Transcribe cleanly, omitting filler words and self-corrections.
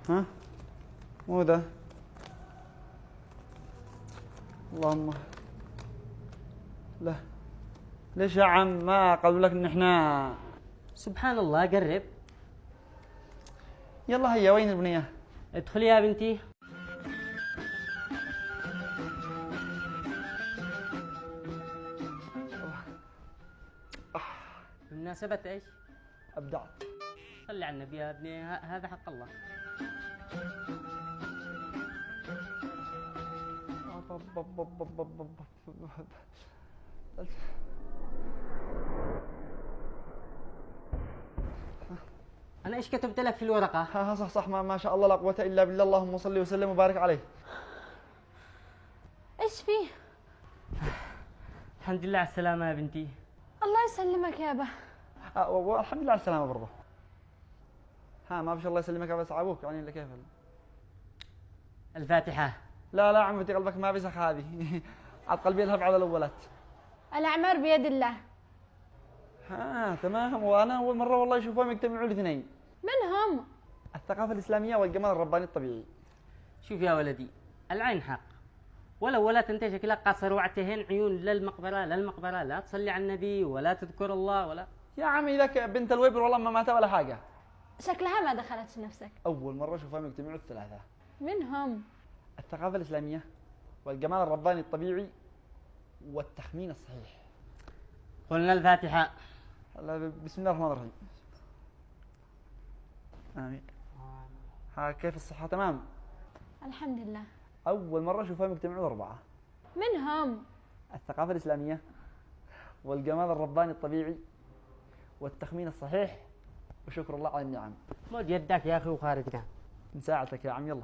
ها؟ مو ذا. اللهم لا. ليش يا عم ما قالوا لك ان احنا؟ سبحان الله، قرب. يلا هيا، وين البنية؟ ادخلي يا بنتي. بمناسبة ايش؟ ابدعت. صلي على النبي يا ابني، هذا حق الله. أنا إيش كتبت لك في الورقة؟ ها صح صح، ما شاء الله لا قوة إلا بالله، اللهم صل وسلم وبارك عليه. ايش فيه؟ الحمد لله على السلامة يا بنتي. الله يسلمك يابا. والحمد لله على السلامة برضه. ها ما فيش الله يسلمك بس عابوك يعني ولا كيف؟ الفاتحة. لا عمتي قلبك ما بيسخ هذه. عاد قلبي يذهب على الأولات. الأعمار بيد الله. ها تمام. وأنا أول مرة والله أشوفهم يجتمعوا الاثنين. من هم؟ الثقافة الإسلامية والجمال الرباني الطبيعي. شوف يا ولدي، العين حق، ولو ولا انت شكلك قاصر وعتهن عيون للمقبرة، لا تصلي على النبي ولا تذكر الله ولا. يا عمي ذاك بنت الويبر والله ما مات ولا حاجة. شكلها ما دخلت نفسك. أول مرة أشوفهم يجتمعوا الثلاثة. من هم؟ الثقافة الإسلامية والجمال الرباني الطبيعي والتخمين الصحيح. قلنا الفاتحة. بسم الله الرحمن الرحيم. آمين. ها كيف الصحة؟ تمام الحمد لله. أول مرة أشوفهم يجتمعوا أربعة. من هم؟ الثقافة الإسلامية والجمال الرباني الطبيعي والتخمين الصحيح وشكر الله على النعم. مد يدك يا أخي وخارجنا. من ساعتك يا عم. يلا